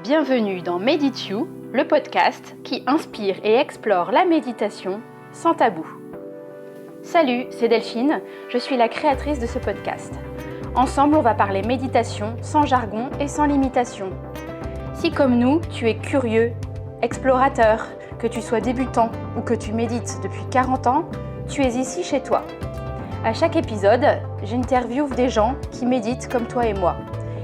Bienvenue dans Medit You, le podcast qui inspire et explore la méditation sans tabou. Salut, c'est Delphine, je suis la créatrice de ce podcast. Ensemble, on va parler méditation sans jargon et sans limitation. Si comme nous, tu es curieux, explorateur, que tu sois débutant ou que tu médites depuis 40 ans, tu es ici chez toi. À chaque épisode, j'interviewe des gens qui méditent comme toi et moi.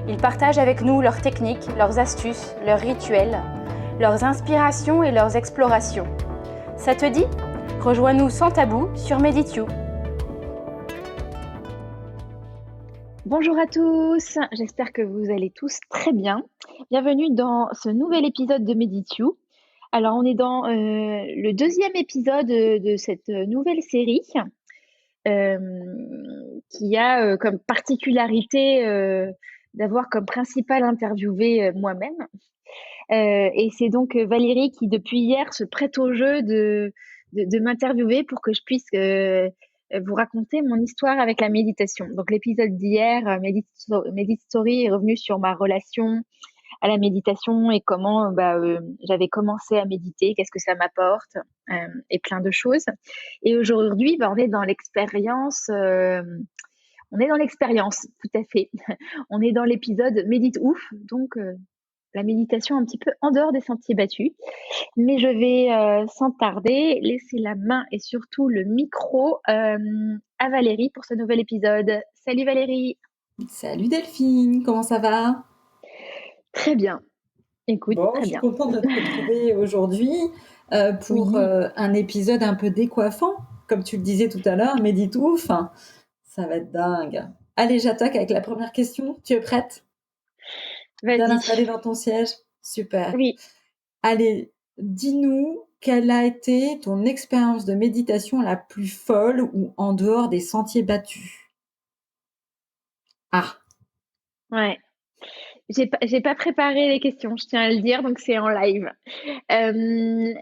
Ils partagent avec nous leurs techniques, leurs astuces, leurs rituels, leurs inspirations et leurs explorations. Ça te dit ? Rejoins-nous sans tabou sur Medit You. Bonjour à tous, j'espère que vous allez tous très bien. Bienvenue dans ce nouvel épisode de Medit You. Alors on est dans le deuxième épisode de cette nouvelle série qui a comme particularité d'avoir comme principale interviewée moi-même. Et c'est donc Valérie qui, depuis hier, se prête au jeu de m'interviewer pour que je puisse vous raconter mon histoire avec la méditation. Donc l'épisode d'hier, Medit Story, est revenu sur ma relation à la méditation et comment j'avais commencé à méditer, qu'est-ce que ça m'apporte et plein de choses. Et aujourd'hui, on est dans l'expérience. On est dans l'expérience, tout à fait. On est dans l'épisode Médite Ouf, donc la méditation un petit peu en dehors des sentiers battus. Mais je vais sans tarder laisser la main et surtout le micro à Valérie pour ce nouvel épisode. Salut Valérie. Salut Delphine, comment ça va ? Très bien. Écoute, Bon, très je suis bien. contente de te retrouver aujourd'hui pour Oui. un épisode un peu décoiffant. Comme tu le disais tout à l'heure, Méditouf, ça va être dingue. Allez, j'attaque avec la première question. Tu es prête ? Bien Vas-y. installée dans ton siège ? Super. Oui. Allez, dis-nous quelle a été ton expérience de méditation la plus folle ou en dehors des sentiers battus ? Ah, Ouais. J'ai pas préparé les questions, je tiens à le dire, donc c'est en live. Il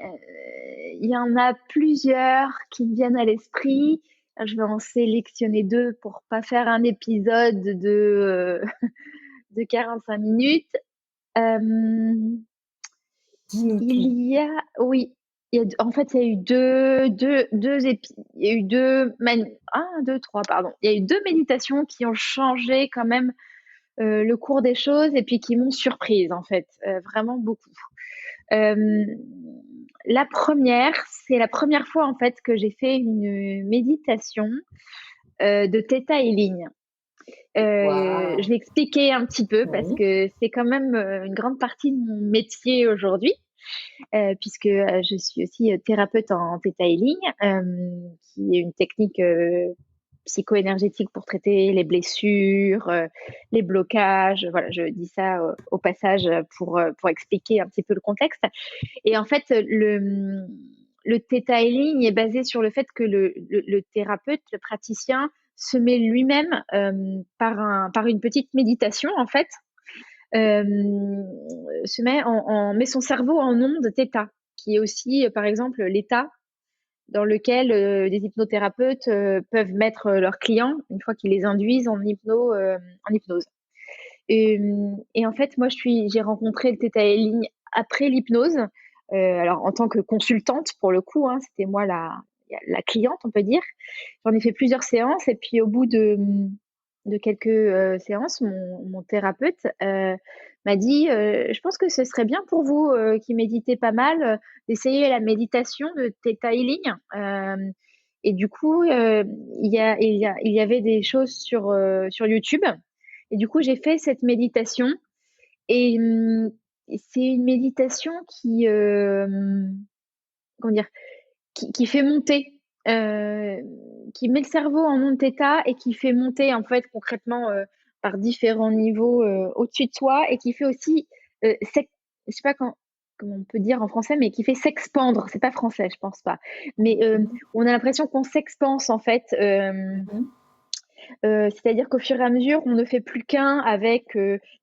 y en a plusieurs qui me viennent à l'esprit. Je vais en sélectionner deux pour pas faire un épisode de 45 minutes. dis-nous tout. Il y a, oui, en fait, il y a eu il y a eu trois, pardon. Il y a eu deux méditations qui ont changé quand même le cours des choses et puis qui m'ont surprise en fait, vraiment beaucoup. La première, c'est la première fois en fait que j'ai fait une méditation de Theta Healing. Waouh. Je vais expliquer un petit peu parce Oui. que c'est quand même une grande partie de mon métier aujourd'hui, puisque je suis aussi thérapeute en Theta Healing, qui est une technique psycho-énergétique pour traiter les blessures, les blocages. Voilà, je dis ça au passage pour expliquer un petit peu le contexte. Et en fait, le Theta Healing est basé sur le fait que le thérapeute, le praticien, se met lui-même par une petite méditation, en fait, met son cerveau en onde Theta, qui est aussi, par exemple, l'état dans lequel des hypnothérapeutes peuvent mettre leurs clients une fois qu'ils les induisent en hypnose. Et en fait, moi, j'ai rencontré le Theta Healing après l'hypnose. Alors, en tant que consultante, pour le coup, hein, c'était moi la cliente, on peut dire. J'en ai fait plusieurs séances et puis au bout de quelques séances, mon thérapeute m'a dit je pense que ce serait bien pour vous qui méditez pas mal d'essayer la méditation de Theta Healing. Et du coup, il y avait des choses sur YouTube. Et du coup, j'ai fait cette méditation. Et c'est une méditation comment dire, qui fait monter, qui met le cerveau en onde θ et qui fait monter en fait concrètement par différents niveaux au-dessus de soi et qui fait aussi, je sais pas comment on peut dire en français, mais qui fait s'expandre. C'est pas français, je pense pas. Mais on a l'impression qu'on s'expanse en fait. C'est-à-dire qu'au fur et à mesure, on ne fait plus qu'un avec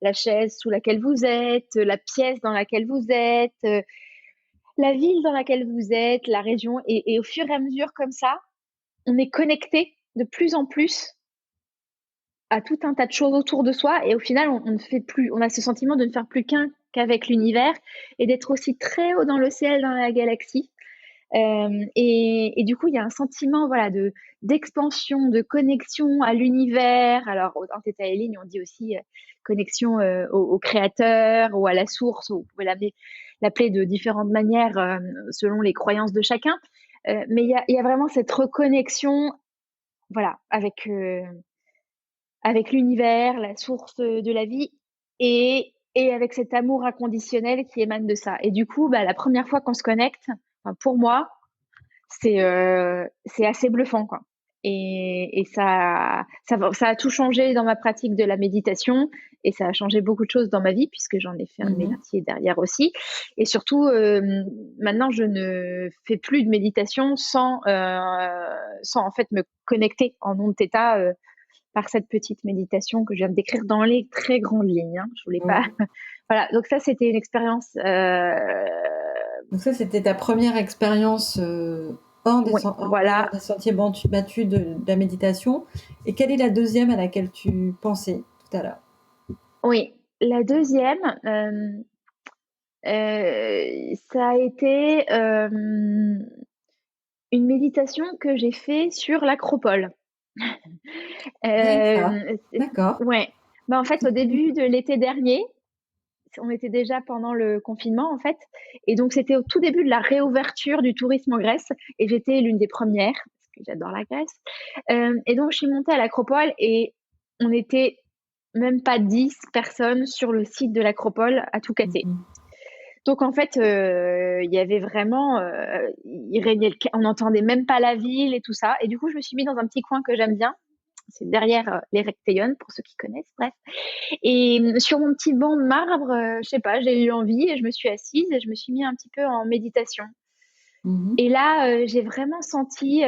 la chaise sous laquelle vous êtes, la pièce dans laquelle vous êtes, la ville dans laquelle vous êtes, la région. Et au fur et à mesure, comme ça, on est connecté de plus en plus à tout un tas de choses autour de soi et au final, on ne fait plus, on a ce sentiment de ne faire plus qu'un qu'avec l'univers et d'être aussi très haut dans le ciel, dans la galaxie. Et du coup, il y a un sentiment voilà, d'expansion, de connexion à l'univers. Alors, en Theta Healing, on dit aussi connexion au créateur ou à la source. Vous pouvez l'appeler de différentes manières selon les croyances de chacun. Mais il y a vraiment cette reconnexion voilà, avec l'univers, la source de la vie et avec cet amour inconditionnel qui émane de ça. Et du coup, bah, la première fois qu'on se connecte, enfin, pour moi, c'est assez bluffant, quoi. Et ça a tout changé dans ma pratique de la méditation et ça a changé beaucoup de choses dans ma vie puisque j'en ai fait un Mmh. métier derrière aussi. Et surtout, maintenant, je ne fais plus de méditation sans en fait me connecter en ondes theta par cette petite méditation que je viens de décrire dans les très grandes lignes. Hein. Je voulais pas. Ouais. Voilà. Donc ça, c'était une expérience. Donc ça, c'était ta première expérience, Ouais, en dehors voilà. des sentiers battus de la méditation, et quelle est la deuxième à laquelle tu pensais tout à l'heure? Oui. La deuxième, ça a été une méditation que j'ai fait sur l'acropole. D'accord, C'est- d'accord. ouais. Bah, en fait, au début de l'été dernier, on était déjà pendant le confinement, en fait. Et donc, c'était au tout début de la réouverture du tourisme en Grèce. Et j'étais l'une des premières, parce que j'adore la Grèce. Et donc, je suis montée à l'acropole et on était même pas 10 personnes sur le site de l'acropole à tout casser. Mmh. Donc en fait, il y avait vraiment, il régnait on n'entendait même pas la ville et tout ça. Et du coup, je me suis mis dans un petit coin que j'aime bien. C'est derrière les Recteillon, pour ceux qui connaissent, bref. Et sur mon petit banc de marbre, je sais pas, j'ai eu envie et je me suis assise et je me suis mis un petit peu en méditation. Mmh. Et là, j'ai vraiment senti,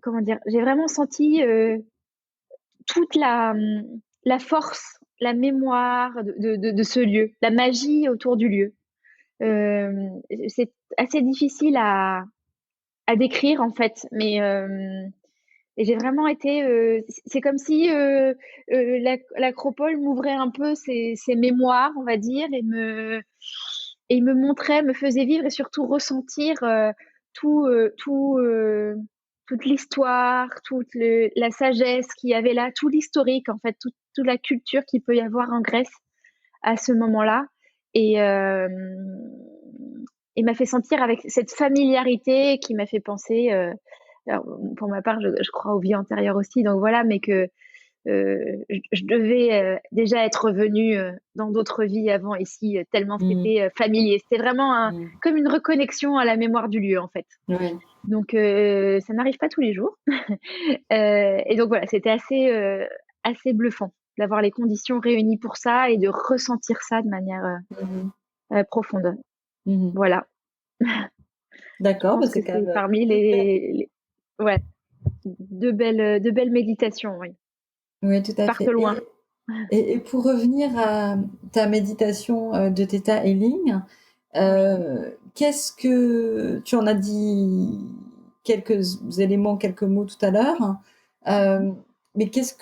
comment dire, j'ai vraiment senti toute la force, la mémoire de ce lieu, la magie autour du lieu. C'est assez difficile à décrire en fait, mais et j'ai vraiment été. C'est comme si l'acropole m'ouvrait un peu ses mémoires, on va dire, et me montrait, me faisait vivre et surtout ressentir tout, toute l'histoire, la sagesse qu'il y avait là, tout l'historique en fait, toute la culture qu'il peut y avoir en Grèce à ce moment-là. Et, euh, et m'a fait sentir avec cette familiarité qui m'a fait penser, alors pour ma part, je crois aux vies antérieures aussi, donc voilà, mais que je devais déjà être revenue dans d'autres vies avant ici, tellement Mmh. c'était familier. C'était vraiment Mmh. comme une reconnexion à la mémoire du lieu, en fait. Ouais. Donc ça n'arrive pas tous les jours. Et donc voilà, c'était assez bluffant d'avoir les conditions réunies pour ça et de ressentir ça de manière Mmh. profonde. Mmh. Voilà. Je D'accord, bah, pense que c'est quand c'est même parmi hyper. ouais, de belles méditations, oui, Oui, tout qui à partent fait. loin. Et pour revenir à ta méditation, de Theta Healing, Oui. qu'est-ce que tu en as dit quelques éléments, quelques mots tout à l'heure, Mhm. mais qu'est-ce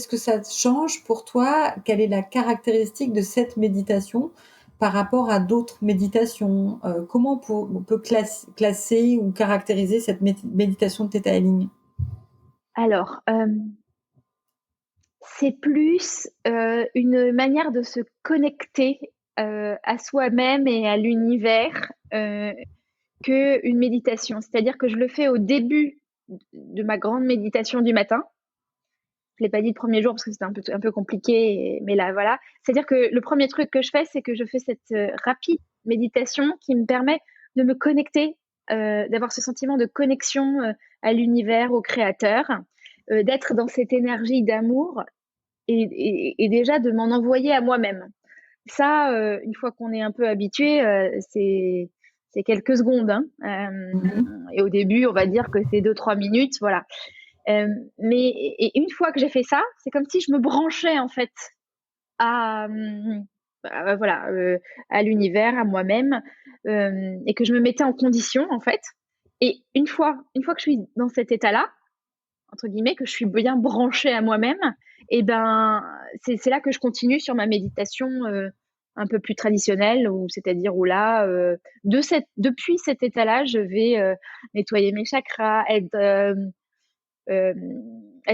que ça change pour toi? Quelle est la caractéristique de cette méditation par rapport à d'autres méditations? Comment on peut classer ou caractériser cette méditation de Theta Healing? Alors, c'est plus une manière de se connecter à soi-même et à l'univers qu'une méditation. C'est-à-dire que je le fais au début de ma grande méditation du matin. Je l'ai pas dit le premier jour parce que c'était un peu compliqué, mais là, voilà. C'est-à-dire que le premier truc que je fais, c'est que je fais cette rapide méditation qui me permet de me connecter, d'avoir ce sentiment de connexion à l'univers, au créateur, d'être dans cette énergie d'amour et déjà de m'en envoyer à moi-même. Ça, une fois qu'on est un peu habitué, c'est quelques secondes. Hein. Mmh. Et au début, on va dire que c'est 2-3 minutes, voilà. Mais et une fois que j'ai fait ça, c'est comme si je me branchais en fait à, voilà, à l'univers, à moi-même, et que je me mettais en condition en fait. Et une fois que je suis dans cet état-là, entre guillemets, que je suis bien branchée à moi-même, et ben, c'est là que je continue sur ma méditation, un peu plus traditionnelle, où c'est-à-dire où là, depuis cet état-là, je vais, nettoyer mes chakras, être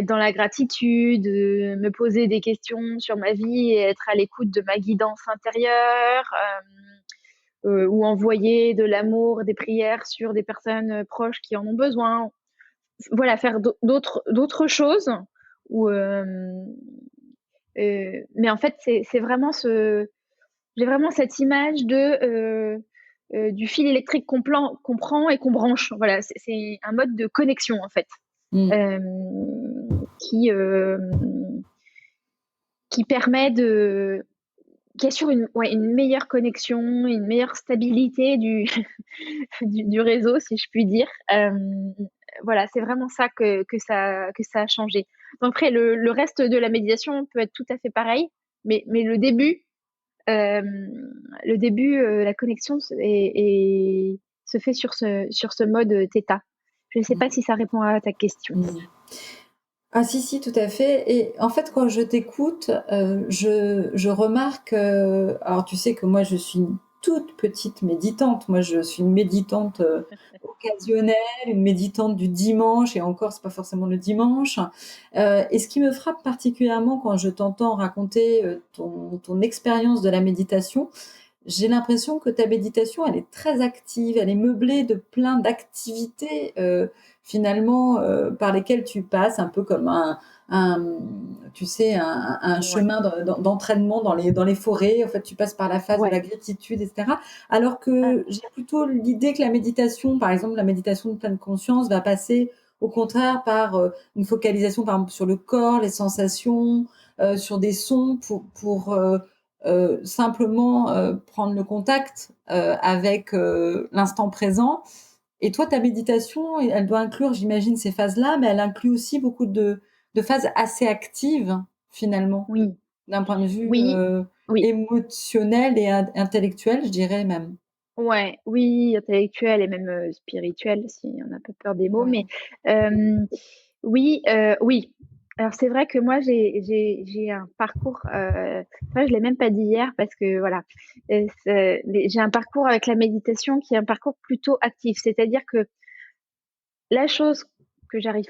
dans la gratitude, me poser des questions sur ma vie et être à l'écoute de ma guidance intérieure, ou envoyer de l'amour, des prières sur des personnes proches qui en ont besoin. Voilà, faire d'autres choses. Ou, mais en fait, c'est vraiment j'ai vraiment cette image du fil électrique qu'on prend et qu'on branche. Voilà, c'est un mode de connexion en fait, Mmh. euh, qui, euh, qui permet qui assure une meilleure connexion, une meilleure stabilité du réseau, si je puis dire. Voilà, c'est vraiment ça que ça a changé. Donc après, le reste de la méditation peut être tout à fait pareil, mais euh, la connexion se fait sur ce mode theta. Je ne sais pas si ça répond à ta question. Mmh. Ah si, si, tout à fait et en fait, quand je t'écoute, je remarque, alors tu sais que moi je suis une toute petite méditante. Moi, je suis une méditante, occasionnelle, une méditante du dimanche et encore, c'est pas forcément le dimanche. Et ce qui me frappe particulièrement quand je t'entends raconter, ton expérience de la méditation, j'ai l'impression que ta méditation, elle est très active, elle est meublée de plein d'activités, finalement, par lesquelles tu passes un peu comme un tu sais, un Ouais, chemin d'entraînement dans les forêts. En fait, tu passes par la phase de ouais, la gratitude et cetera. Alors ah, que j'ai plutôt l'idée que la méditation, par exemple, la méditation de pleine conscience va passer au contraire par, une focalisation, par exemple, sur le corps, les sensations, sur des sons pour, simplement, prendre le contact, avec, l'instant présent et toi, ta méditation, elle doit inclure, j'imagine, ces phases-là, mais elle inclut aussi beaucoup de phases assez actives, finalement, oui, d'un point de vue, oui, oui. émotionnel et intellectuel, je dirais même. Ouais, oui, intellectuel et même, spirituel, si on a pas peur des mots, mais Ouais. oui, oui. Alors c'est vrai que moi j'ai un parcours, ça je l'ai même pas dit hier parce que voilà, j'ai un parcours avec la méditation qui est un parcours plutôt actif. C'est-à-dire que la chose que j'arrive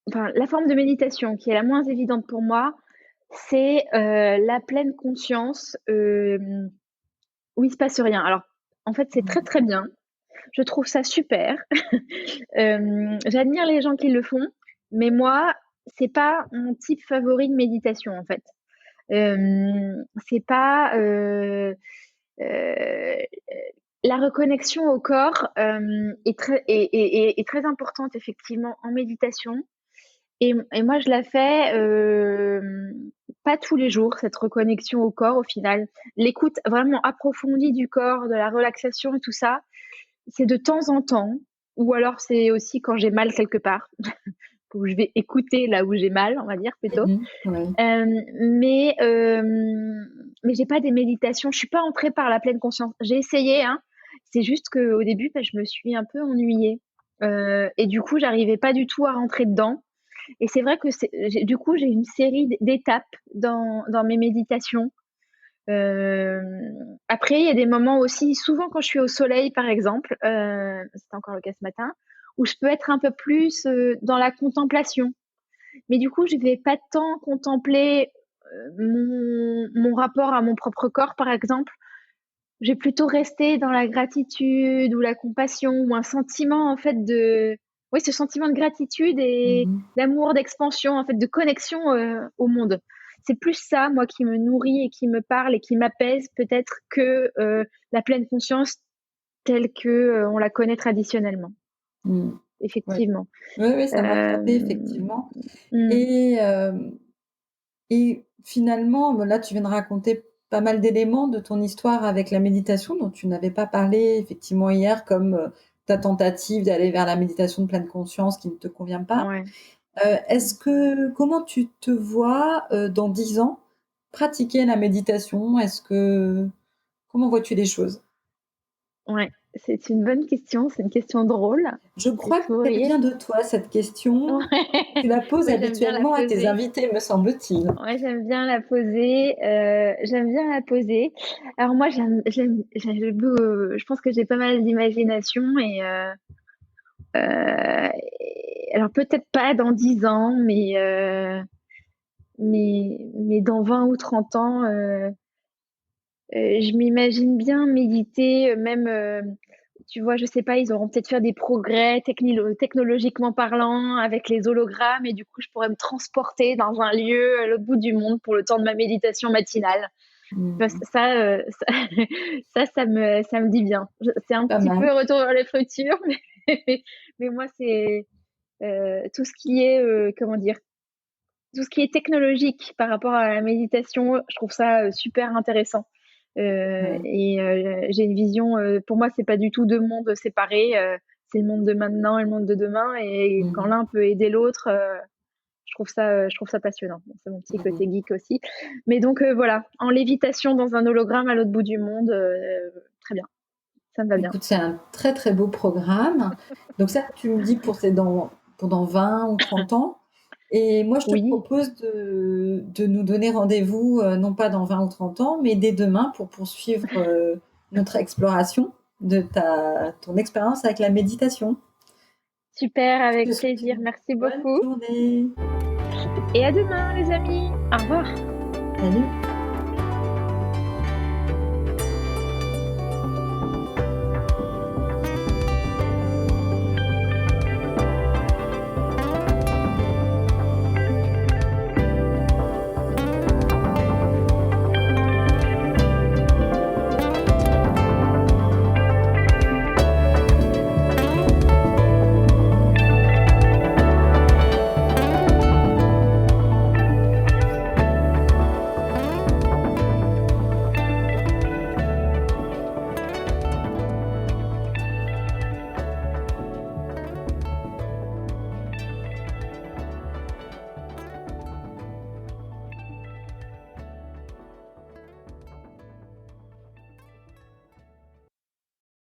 enfin la forme de méditation qui est la moins évidente pour moi, c'est, la pleine conscience, où il se passe rien. Alors en fait, c'est très, Mmh. très bien. Je trouve ça super. J'admire les gens qui le font, mais moi, c'est pas mon type favori de méditation, en fait. C'est pas, la reconnexion au corps, est très importante effectivement en méditation et moi je la fais, pas tous les jours, cette reconnexion au corps au final. L'écoute vraiment approfondie du corps, de la relaxation et tout ça, c'est de temps en temps, ou alors c'est aussi quand j'ai mal quelque part, où je vais écouter là où j'ai mal, on va dire plutôt. Mmh mh. Ouais. Euh, mais mais j'ai pas des méditations. Je suis pas entrée par la pleine conscience. J'ai essayé, hein. C'est juste qu'au début, bah, je me suis un peu ennuyée. Et du coup, j'arrivais pas du tout à rentrer dedans. Et c'est vrai que du coup, j'ai une série d'étapes dans mes méditations. Après, il y a des moments aussi, souvent quand je suis au soleil, par exemple, c'était encore le cas ce matin, où je peux être un peu plus dans la contemplation. Mais du coup, je vais pas tant contempler mon rapport à mon propre corps, par exemple. Je vais plutôt rester dans la gratitude ou la compassion ou un sentiment, en fait, oui, ce sentiment de gratitude et Mmh. d'amour, d'expansion, en fait, de connexion au monde. C'est plus ça, moi, qui me nourrit et qui me parle et qui m'apaise peut-être que la pleine conscience telle que on la connaît traditionnellement, Mmh. Ouais. effectivement. Oui, oui, ça m'a Euh, frappée effectivement mm, et finalement, là, tu viens de raconter pas mal d'éléments de ton histoire avec la méditation dont tu n'avais pas parlé effectivement hier, comme, ta tentative d'aller vers la méditation de pleine conscience qui ne te convient pas. ouais. Est-ce que comment tu te vois, dans 10 ans pratiquer la méditation? Comment vois-tu les choses? Ouais. C'est une bonne question, c'est une question drôle, Je il crois faut qu'elle rire. vient de toi, cette question. Tu la poses Ouais, j'aime bien la habituellement à tes poser. invités, me semble-t-il. Ouais, j'aime bien la poser, j'aime bien la poser. Alors moi, je pense que j'ai pas mal d'imagination alors peut-être pas dans 10 ans, mais dans 20 ou 30 ans, je m'imagine bien méditer, même, tu vois, je sais pas, ils auront peut-être fait des progrès technologiquement parlant avec les hologrammes et du coup, je pourrais me transporter dans un lieu à l'autre bout du monde pour le temps de ma méditation matinale. Parce Mmh, que ça me dit bien. C'est un pas petit mal. peu retour vers le futur, mais moi, c'est tout ce qui est, comment dire, tout ce qui est technologique par rapport à la méditation, je trouve ça super intéressant. Ouais. J'ai une vision, pour moi, c'est pas du tout deux mondes séparés. C'est le monde de maintenant et le monde de demain. Et quand Mmh l'un peut aider l'autre, je trouve ça passionnant. Bon, c'est mon petit mh. côté geek aussi. Mais donc voilà, en lévitation dans un hologramme à l'autre bout du monde, très bien, ça me va bien. Écoute, c'est un très, très beau programme. Donc ça, tu me dis pour dans 20 ou 30 ans. Et moi, je te Oui, propose de nous donner rendez-vous, non pas dans 20 ou 30 ans, mais dès demain pour poursuivre, notre exploration de ta ton expérience avec la méditation. super, Je te avec souhaite plaisir. une Merci bonne beaucoup. journée. Et à demain, les amis. Au revoir. Salut.